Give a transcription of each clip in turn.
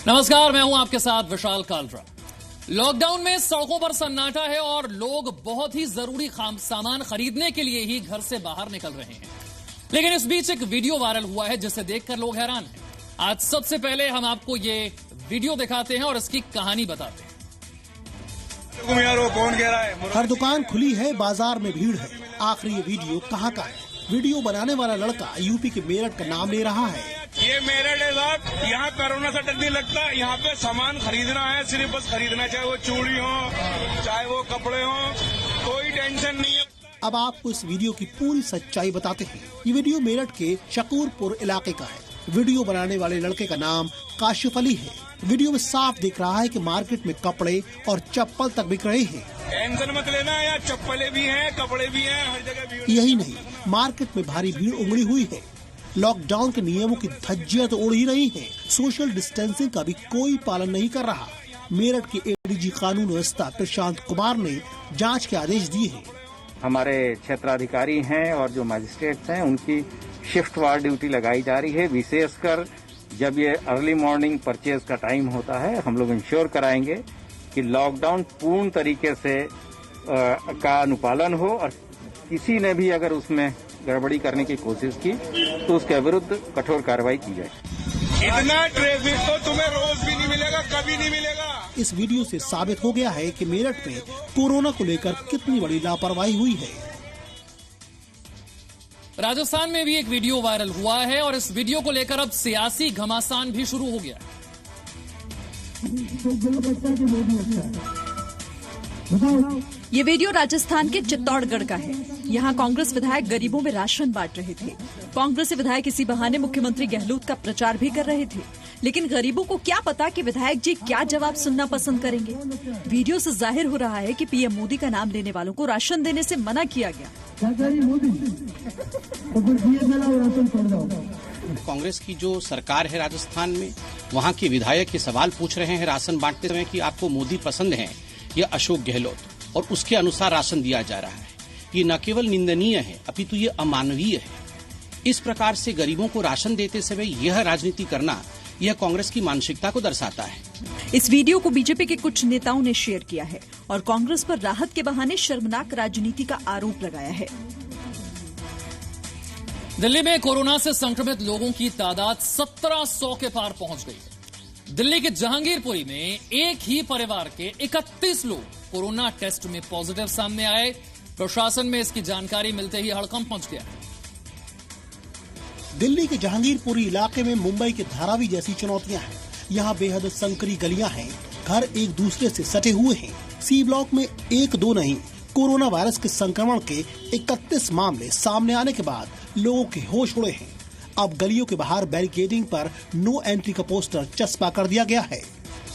नमस्कार, मैं हूं आपके साथ विशाल कालरा। लॉकडाउन में सड़कों पर सन्नाटा है और लोग बहुत ही जरूरी सामान खरीदने के लिए ही घर से बाहर निकल रहे हैं। लेकिन इस बीच एक वीडियो वायरल हुआ है जिसे देखकर लोग हैरान हैं। आज सबसे पहले हम आपको ये वीडियो दिखाते हैं और इसकी कहानी बताते हैं। कौन कह रहा है? हर दुकान खुली है, बाजार में भीड़ है। आखिर ये वीडियो कहाँ का है? वीडियो बनाने वाला लड़का यूपी के मेरठ का नाम ले रहा है। ये मेरठ है साहब, यहाँ कोरोना से डर नहीं लगता। यहाँ पे सामान खरीदना है, सिर्फ बस खरीदना, चाहे वो चूड़ी हो चाहे वो कपड़े हो, कोई टेंशन नहीं है। अब आपको इस वीडियो की पूरी सच्चाई बताते हैं। ये वीडियो मेरठ के शकूरपुर इलाके का है। वीडियो बनाने वाले लड़के का नाम काशिफ अली है। वीडियो में साफ दिख रहा है कि मार्केट में कपड़े और चप्पल तक बिक रहे हैं। टेंशन मत लेना, यहाँ चप्पलें भी हैं, कपड़े भी हैं, हर जगह भीड़। यही नहीं, मार्केट में भारी भीड़ उमड़ी हुई है। लॉकडाउन के नियमों की धज्जियां तो उड़ ही रही हैं। सोशल डिस्टेंसिंग का भी कोई पालन नहीं कर रहा। मेरठ के एडीजी कानून व्यवस्था प्रशांत कुमार ने जांच के आदेश दिए हैं। हमारे क्षेत्राधिकारी हैं और जो मजिस्ट्रेट्स हैं उनकी शिफ्ट वार ड्यूटी लगाई जा रही है। विशेषकर जब ये अर्ली मॉर्निंग परचेज का टाइम होता है, हम लोग इंश्योर कराएंगे कि लॉकडाउन पूर्ण तरीके से का अनुपालन हो और किसी ने भी अगर उसमें गड़बड़ी करने की कोशिश की तो उसके विरुद्ध कठोर कार्रवाई की जाए। इतना ट्रैफिक तो तुम्हें रोज भी नहीं मिलेगा, कभी नहीं मिलेगा। इस वीडियो से साबित हो गया है कि मेरठ में कोरोना को लेकर कितनी बड़ी लापरवाही हुई है। राजस्थान में भी एक वीडियो वायरल हुआ है और इस वीडियो को लेकर अब सियासी घमासान भी शुरू हो गया है। ये वीडियो राजस्थान के चित्तौड़गढ़ का है। यहाँ कांग्रेस विधायक गरीबों में राशन बांट रहे थे। कांग्रेसी विधायक इसी बहाने मुख्यमंत्री गहलोत का प्रचार भी कर रहे थे। लेकिन गरीबों को क्या पता कि विधायक जी क्या जवाब सुनना पसंद करेंगे। वीडियो से जाहिर हो रहा है कि पीएम मोदी का नाम लेने वालों को राशन देने से मना किया गया। कांग्रेस की जो सरकार है राजस्थान में, वहाँ के विधायक ये सवाल पूछ रहे हैं राशन बांटते समय कि आपको मोदी पसंद है या अशोक गहलोत, और उसके अनुसार राशन दिया जा रहा है। ये न केवल निंदनीय है अपितु ये अमानवीय है। इस प्रकार से गरीबों को राशन देते समय यह राजनीति करना, यह कांग्रेस की मानसिकता को दर्शाता है। इस वीडियो को बीजेपी के कुछ नेताओं ने शेयर किया है और कांग्रेस पर राहत के बहाने शर्मनाक राजनीति का आरोप लगाया है। दिल्ली में कोरोना से संक्रमित लोगों की तादाद 1700 के पार पहुंच गई है। दिल्ली के जहांगीरपुरी में एक ही परिवार के 31 लोग कोरोना टेस्ट में पॉजिटिव सामने आए। प्रशासन में इसकी जानकारी मिलते ही हड़कंप मच गया। दिल्ली के जहांगीरपुरी इलाके में मुंबई के धारावी जैसी चुनौतियां हैं। यहाँ बेहद संकरी गलियां हैं, घर एक दूसरे से सटे हुए हैं। सी ब्लॉक में एक दो नहीं, कोरोना वायरस के संक्रमण के 31 मामले सामने आने के बाद लोगों के होश उड़े हैं। अब गलियों के बाहर बैरिकेडिंग पर नो एंट्री का पोस्टर चस्पा कर दिया गया है।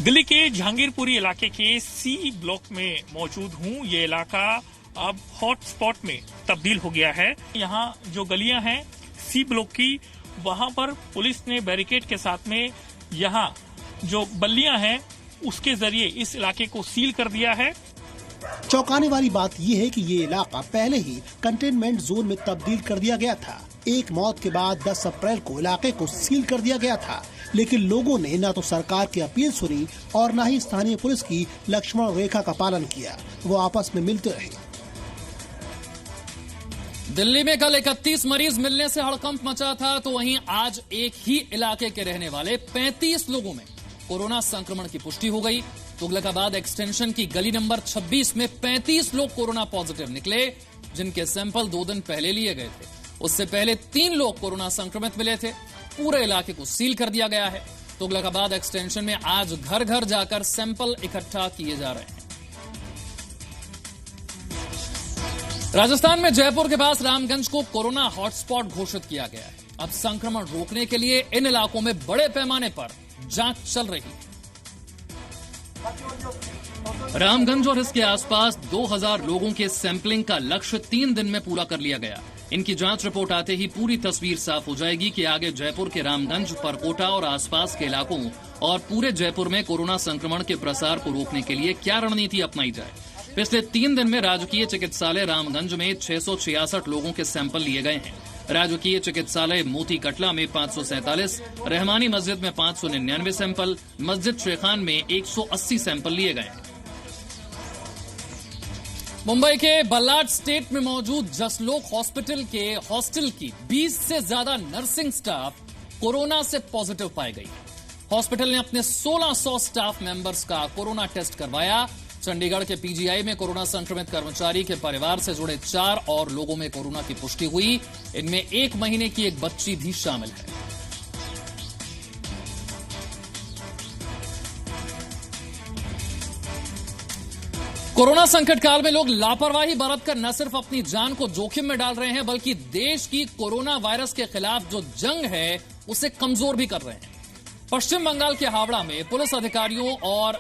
दिल्ली के जहांगीरपुरी इलाके के सी ब्लॉक में मौजूद हूँ। ये इलाका अब हॉट स्पॉट में तब्दील हो गया है। यहाँ जो गलियां हैं सी ब्लॉक की, वहाँ पर पुलिस ने बैरिकेड के साथ में यहाँ जो बल्लियां हैं उसके जरिए इस इलाके को सील कर दिया है। चौंकाने वाली बात यह है कि ये इलाका पहले ही कंटेनमेंट जोन में तब्दील कर दिया गया था। एक मौत के बाद 10 अप्रैल को इलाके को सील कर दिया गया था, लेकिन लोगों ने न तो सरकार की अपील सुनी और न ही स्थानीय पुलिस की लक्ष्मण रेखा का पालन किया। वो आपस में मिलते रहे। दिल्ली में कल 31 मरीज मिलने से हड़कंप मचा था, तो वहीं आज एक ही इलाके के रहने वाले 35 लोगों में कोरोना संक्रमण की पुष्टि हो गई। तुगलकाबाद एक्सटेंशन की गली नंबर 26 में 35 लोग कोरोना पॉजिटिव निकले, जिनके सैंपल 2 दिन पहले लिए गए थे। उससे पहले 3 लोग कोरोना संक्रमित मिले थे। पूरे इलाके को सील कर दिया गया है। तुगलकाबाद एक्सटेंशन में आज घर घर जाकर सैंपल इकट्ठा किए जा रहे हैं। राजस्थान में जयपुर के पास रामगंज को कोरोना हॉटस्पॉट घोषित किया गया है। अब संक्रमण रोकने के लिए इन इलाकों में बड़े पैमाने पर जांच चल रही है। रामगंज और इसके आसपास 2000 लोगों के सैंपलिंग का लक्ष्य 3 दिन में पूरा कर लिया गया। इनकी जांच रिपोर्ट आते ही पूरी तस्वीर साफ हो जाएगी कि आगे जयपुर के रामगंज, परकोटा और आसपास के इलाकों और पूरे जयपुर में कोरोना संक्रमण के प्रसार को रोकने के लिए क्या रणनीति अपनाई जाए। पिछले 3 दिन में राजकीय चिकित्सालय रामगंज में 666 लोगों के सैंपल लिए गए हैं। राजकीय चिकित्सालय मोती कटला में 547, रहमानी मस्जिद में 599 सैंपल, मस्जिद शेखान में 180 सैंपल लिए गए। मुंबई के बल्लाड स्टेट में मौजूद जसलोक हॉस्पिटल के हॉस्टल की 20 से ज्यादा नर्सिंग स्टाफ कोरोना से पॉजिटिव पाई गई। हॉस्पिटल ने अपने 1600 स्टाफ मेंबर्स का कोरोना टेस्ट करवाया। चंडीगढ़ के पीजीआई में कोरोना संक्रमित कर्मचारी के परिवार से जुड़े 4 और लोगों में कोरोना की पुष्टि हुई। इनमें 1 महीने की एक बच्ची भी शामिल है। कोरोना संकट काल में लोग लापरवाही बरतकर न सिर्फ अपनी जान को जोखिम में डाल रहे हैं, बल्कि देश की कोरोना वायरस के खिलाफ जो जंग है उसे कमजोर भी कर रहे हैं। पश्चिम बंगाल के हावड़ा में पुलिस अधिकारियों और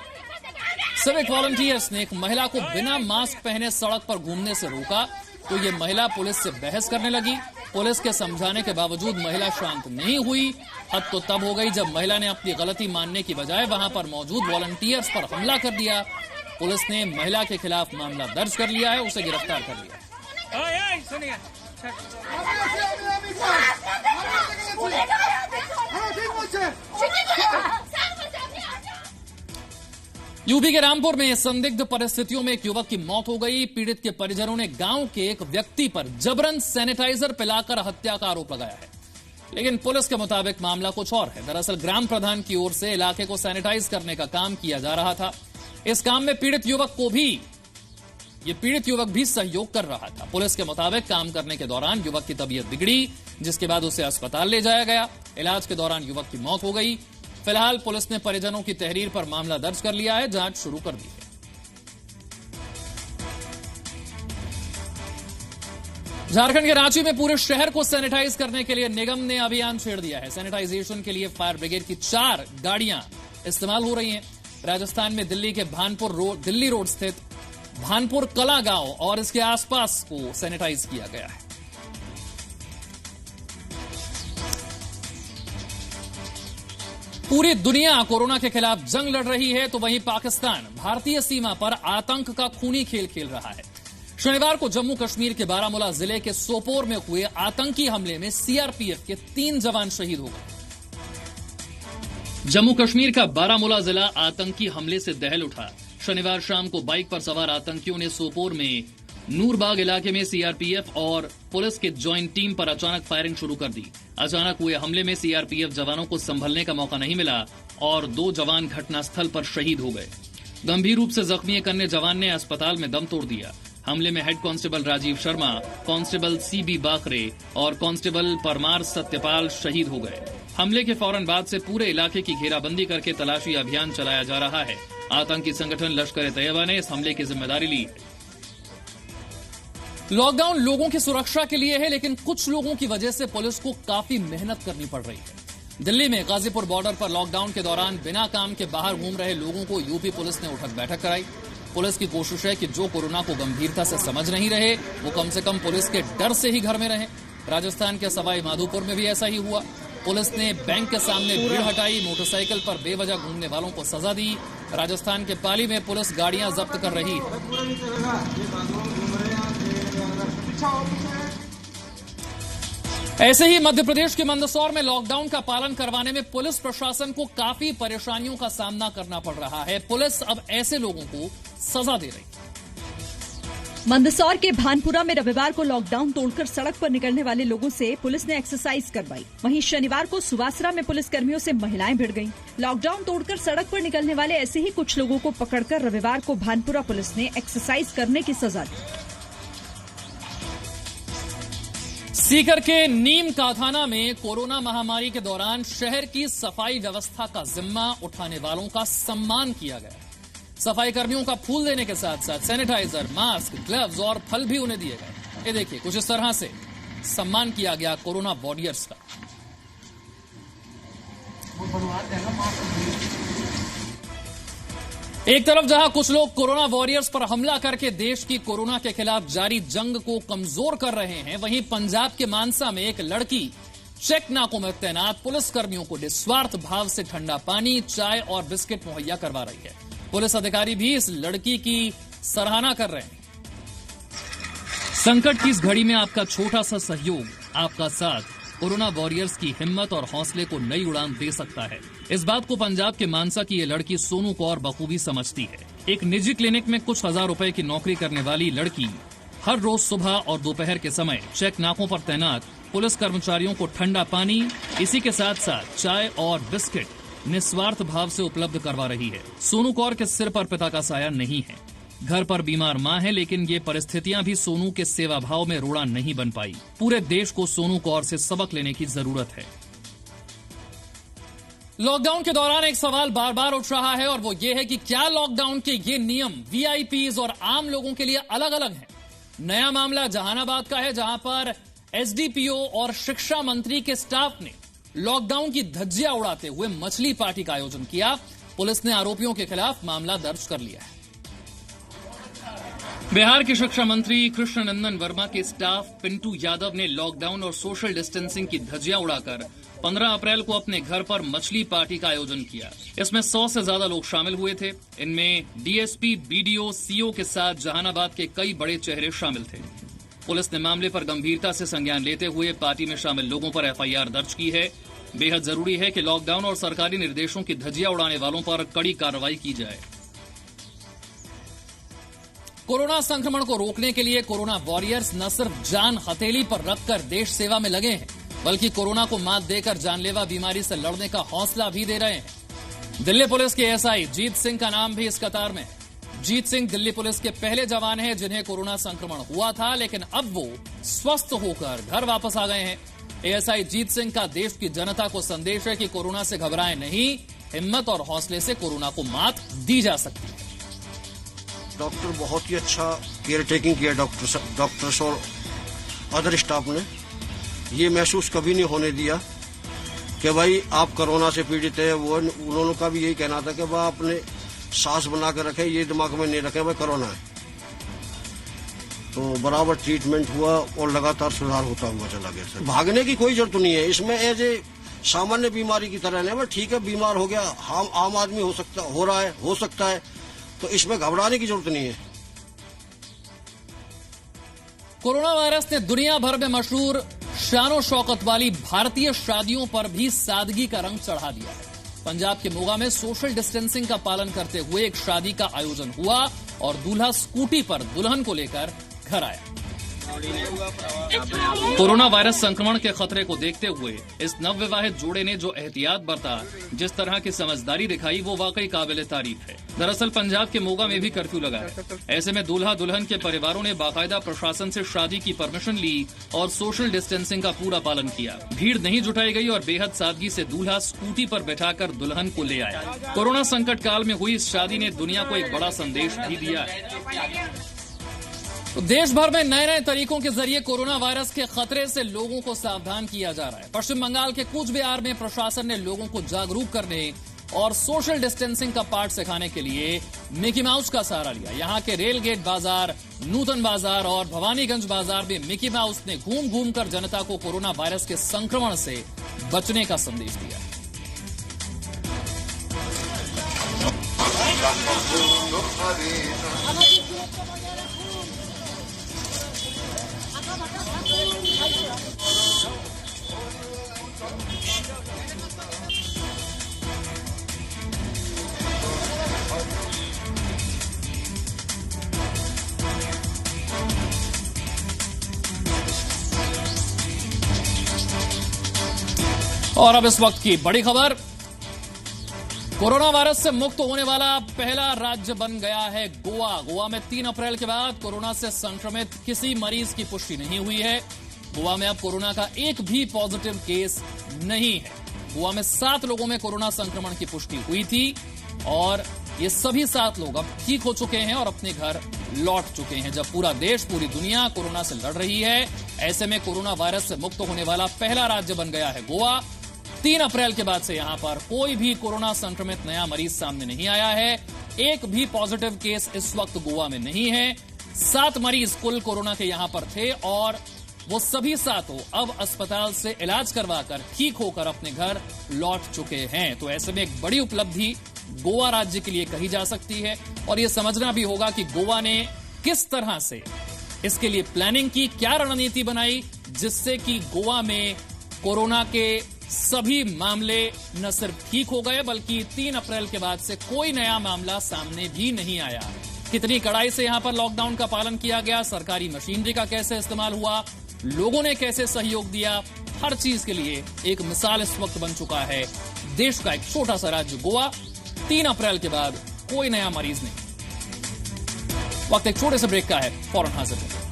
सिविक वॉलंटियर्स ने एक महिला को बिना मास्क पहने सड़क पर घूमने से रोका तो ये महिला पुलिस से बहस करने लगी। पुलिस के समझाने के बावजूद महिला शांत नहीं हुई। हद तो तब हो गई जब महिला ने अपनी गलती मानने की बजाय वहां पर मौजूद वॉलंटियर्स पर हमला कर दिया। पुलिस ने महिला के खिलाफ मामला दर्ज कर लिया है, उसे गिरफ्तार कर लिया। यूपी के रामपुर में संदिग्ध परिस्थितियों में एक युवक की मौत हो गई। पीड़ित के परिजनों ने गांव के एक व्यक्ति पर जबरन सैनिटाइजर पिलाकर हत्या का आरोप लगाया है, लेकिन पुलिस के मुताबिक मामला कुछ और है। दरअसल ग्राम प्रधान की ओर से इलाके को सैनिटाइज करने का काम किया जा रहा था। इस काम में पीड़ित युवक भी सहयोग कर रहा था। पुलिस के मुताबिक काम करने के दौरान युवक की तबीयत बिगड़ी, जिसके बाद उसे अस्पताल ले जाया गया। इलाज के दौरान युवक की मौत हो गई। फिलहाल पुलिस ने परिजनों की तहरीर पर मामला दर्ज कर लिया है, जांच शुरू कर दी है। झारखंड के रांची में पूरे शहर को सैनिटाइज करने के लिए निगम ने अभियान छेड़ दिया है। सैनिटाइजेशन के लिए फायर ब्रिगेड की 4 गाड़ियां इस्तेमाल हो रही हैं। राजस्थान में दिल्ली के दिल्ली रोड स्थित भानपुर कला गांव और इसके आसपास को सैनिटाइज किया गया है। पूरी दुनिया कोरोना के खिलाफ जंग लड़ रही है, तो वहीं पाकिस्तान भारतीय सीमा पर आतंक का खूनी खेल खेल रहा है। शनिवार को जम्मू कश्मीर के बारामूला जिले के सोपोर में हुए आतंकी हमले में सीआरपीएफ के 3 जवान शहीद हो गए। जम्मू कश्मीर का बारामूला जिला आतंकी हमले से दहल उठा। शनिवार शाम को बाइक पर सवार आतंकियों ने सोपोर में नूरबाग इलाके में सीआरपीएफ और पुलिस के ज्वाइंट टीम पर अचानक फायरिंग शुरू कर दी। अचानक हुए हमले में सीआरपीएफ जवानों को संभलने का मौका नहीं मिला और 2 जवान घटनास्थल पर शहीद हो गए। गंभीर रूप से जख्मी एक अन्य जवान ने अस्पताल में दम तोड़ दिया। हमले में head constable Rajiv Sharma, constable CB Bakre और कांस्टेबल परमार सत्यपाल शहीद हो गए। हमले के फौरन बाद से पूरे इलाके की घेराबंदी करके तलाशी अभियान चलाया जा रहा है। आतंकी संगठन लश्कर-ए-तैयबा ने इस हमले की जिम्मेदारी ली। लॉकडाउन लोगों की सुरक्षा के लिए है, लेकिन कुछ लोगों की वजह से पुलिस को काफी मेहनत करनी पड़ रही है। दिल्ली में गाजीपुर बॉर्डर पर लॉकडाउन के दौरान बिना काम के बाहर घूम रहे लोगों को यूपी पुलिस ने उठक बैठक कराई। पुलिस की कोशिश है कि जो कोरोना को गंभीरता से समझ नहीं रहे वो कम से कम पुलिस के डर से ही घर में रहें। राजस्थान के सवाई माधोपुर में भी ऐसा ही हुआ। पुलिस ने बैंक के सामने भीड़ हटाई, मोटरसाइकिल पर बेवजह घूमने वालों को सजा दी। राजस्थान के पाली में पुलिस गाड़ियां जब्त कर रही है। ऐसे ही मध्य प्रदेश के मंदसौर में लॉकडाउन का पालन करवाने में पुलिस प्रशासन को काफी परेशानियों का सामना करना पड़ रहा है। पुलिस अब ऐसे लोगों को सजा दे रही है। मंदसौर के भानपुरा में रविवार को लॉकडाउन तोड़कर सड़क पर निकलने वाले लोगों से पुलिस ने एक्सरसाइज करवाई। वहीं शनिवार को सुवासरा में पुलिस कर्मियों से महिलाएं भिड़ गईं। लॉकडाउन तोड़कर सड़क पर निकलने वाले ऐसे ही कुछ लोगों को पकड़कर रविवार को भानपुरा पुलिस ने एक्सरसाइज करने की सजा दी। सीकर के नीम कारखाना में कोरोना महामारी के दौरान शहर की सफाई व्यवस्था का जिम्मा उठाने वालों का सम्मान किया गया। सफाई कर्मियों का फूल देने के साथ साथ सैनिटाइजर, मास्क, ग्लव्स और फल भी उन्हें दिए गए। ये देखिए, कुछ इस तरह से सम्मान किया गया कोरोना वॉरियर्स का। एक तरफ जहां कुछ लोग कोरोना वॉरियर्स पर हमला करके देश की कोरोना के खिलाफ जारी जंग को कमजोर कर रहे हैं, वहीं पंजाब के मानसा में एक लड़की चेक नाकों में तैनात पुलिस कर्मियों को निस्वार्थ भाव से ठंडा पानी, चाय और बिस्किट मुहैया करवा रही है। पुलिस अधिकारी भी इस लड़की की सराहना कर रहे हैं। संकट की इस घड़ी में आपका छोटा सा सहयोग आपका साथ कोरोना वॉरियर्स की हिम्मत और हौसले को नई उड़ान दे सकता है। इस बात को पंजाब के मानसा की ये लड़की सोनू कौर बखूबी समझती है। एक निजी क्लिनिक में कुछ हजार रुपए की नौकरी करने वाली लड़की हर रोज सुबह और दोपहर के समय चेक नाकों पर तैनात पुलिस कर्मचारियों को ठंडा पानी, इसी के साथ साथ चाय और बिस्किट निस्वार्थ भाव से उपलब्ध करवा रही है। सोनू कौर के सिर पर पिता का साया नहीं है, घर पर बीमार मां है, लेकिन ये परिस्थितियां भी सोनू के सेवा भाव में रोड़ा नहीं बन पाई। पूरे देश को सोनू कौर से सबक लेने की जरूरत है। लॉकडाउन के दौरान एक सवाल बार बार उठ रहा है और वो ये है कि क्या लॉकडाउन के ये नियम वीआईपीज और आम लोगों के लिए अलग अलग हैं। नया मामला जहानाबाद का है, जहां पर एसडीपीओ और शिक्षा मंत्री के स्टाफ ने लॉकडाउन की धज्जियां उड़ाते हुए मछली पार्टी का आयोजन किया। पुलिस ने आरोपियों के खिलाफ मामला दर्ज कर लिया है। बिहार के शिक्षा मंत्री कृष्णनंदन वर्मा के स्टाफ पिंटू यादव ने लॉकडाउन और सोशल डिस्टेंसिंग की धज्जियां उड़ाकर 15 अप्रैल को अपने घर पर मछली पार्टी का आयोजन किया। इसमें 100 से ज्यादा लोग शामिल हुए थे। इनमें डीएसपी, बीडीओ, सीओ के साथ जहानाबाद के कई बड़े चेहरे शामिल थे। पुलिस ने मामले पर गंभीरता से संज्ञान लेते हुए पार्टी में शामिल लोगों पर एफआईआर दर्ज की है। बेहद जरूरी है कि लॉकडाउन और सरकारी निर्देशों की धज्जियां उड़ाने वालों पर कड़ी कार्रवाई की जाए। कोरोना संक्रमण को रोकने के लिए कोरोना वॉरियर्स न सिर्फ जान हथेली पर रखकर देश सेवा में लगे हैं, बल्कि कोरोना को मात देकर जानलेवा बीमारी से लड़ने का हौसला भी दे रहे हैं। दिल्ली पुलिस के एसआई जीत सिंह का नाम भी इस कतार में। जीत सिंह दिल्ली पुलिस के पहले जवान हैं जिन्हें कोरोना संक्रमण हुआ था, लेकिन अब वो स्वस्थ होकर घर वापस आ गए हैं। एएसआई जीत सिंह का देश की जनता को संदेश है कि कोरोना से घबराएं नहीं, हिम्मत और हौसले से कोरोना को मात दी जा सकती है। डॉक्टर बहुत ही अच्छा केयर टेकिंग किया डॉक्टर्स और अदर स्टाफ ने। ये महसूस कभी नहीं होने दिया कि भाई आप कोरोना से पीड़ित है। वो उन्होंने का भी यही कहना था कि भाई अपने सांस बना कर रखें, ये दिमाग में नहीं रखें भाई कोरोना है। तो बराबर ट्रीटमेंट हुआ और लगातार सुधार होता हुआ चला गया। सर भागने की कोई जरूरत नहीं है इसमें। एज ए सामान्य बीमारी की तरह नहीं, ठीक है बीमार हो गया, हम आम आदमी हो सकता है, तो इसमें घबराने की जरूरत नहीं है। कोरोना वायरस ने दुनिया भर में मशहूर शानो शौकत वाली भारतीय शादियों पर भी सादगी का रंग चढ़ा दिया है। पंजाब के मोगा में सोशल डिस्टेंसिंग का पालन करते हुए एक शादी का आयोजन हुआ और दूल्हा स्कूटी पर दुल्हन को लेकर घर आया। कोरोना वायरस संक्रमण के खतरे को देखते हुए इस नवविवाहित जोड़े ने जो एहतियात बरता, जिस तरह की समझदारी दिखाई, वो वाकई काबिल तारीफ है। दरअसल पंजाब के मोगा में भी कर्फ्यू लगा है। ऐसे में दूल्हा दुल्हन के परिवारों ने बाकायदा प्रशासन से शादी की परमिशन ली और सोशल डिस्टेंसिंग का पूरा पालन किया। भीड़ नहीं जुटाई गई और बेहद सादगी से दूल्हा स्कूटी पर बैठाकर दुल्हन को ले आया। कोरोना संकट काल में हुई इस शादी ने दुनिया को एक बड़ा संदेश भी दिया है। तो देश भर में नए नए तरीकों के जरिए कोरोना वायरस के खतरे से लोगों को सावधान किया जा रहा है। पश्चिम बंगाल के कूच बिहार में प्रशासन ने लोगों को जागरूक करने और सोशल डिस्टेंसिंग का पाठ सिखाने के लिए मिकी माउस का सहारा लिया। यहाँ के रेल गेट बाजार, नूतन बाजार और भवानीगंज बाजार में मिकी माउस ने घूम घूम कर जनता को कोरोना वायरस के संक्रमण से बचने का संदेश दिया। और अब इस वक्त की बड़ी खबर, कोरोना वायरस से मुक्त होने वाला पहला राज्य बन गया है गोवा। गोवा में 3 अप्रैल के बाद कोरोना से संक्रमित किसी मरीज की पुष्टि नहीं हुई है। गोवा में अब कोरोना का एक भी पॉजिटिव केस नहीं है। गोवा में 7 लोगों में कोरोना संक्रमण की पुष्टि हुई थी और ये सभी 7 लोग अब ठीक हो चुके हैं और अपने घर लौट चुके हैं। जब पूरा देश, पूरी दुनिया कोरोना से लड़ रही है, ऐसे में कोरोना वायरस से मुक्त होने वाला पहला राज्य बन गया है गोवा। 3 अप्रैल के बाद से यहां पर कोई भी कोरोना संक्रमित नया मरीज सामने नहीं आया है। एक भी पॉजिटिव केस इस वक्त गोवा में नहीं है। 7 मरीज कुल कोरोना के यहां पर थे और वो सभी 7 अब अस्पताल से इलाज करवाकर ठीक होकर अपने घर लौट चुके हैं। तो ऐसे में एक बड़ी उपलब्धि गोवा राज्य के लिए कही जा सकती है और ये समझना भी होगा कि गोवा ने किस तरह से इसके लिए प्लानिंग की, क्या रणनीति बनाई, जिससे कि गोवा में कोरोना के सभी मामले न सिर्फ ठीक हो गए बल्कि 3 अप्रैल के बाद से कोई नया मामला सामने भी नहीं आया। कितनी कड़ाई से यहां पर लॉकडाउन का पालन किया गया, सरकारी मशीनरी का कैसे इस्तेमाल हुआ, लोगों ने कैसे सहयोग दिया, हर चीज के लिए एक मिसाल इस वक्त बन चुका है देश का एक छोटा सा राज्य गोवा। 3 अप्रैल के बाद कोई नया मरीज नहीं। वक्त एक छोटे से ब्रेक का है, फौरन हाजिर है।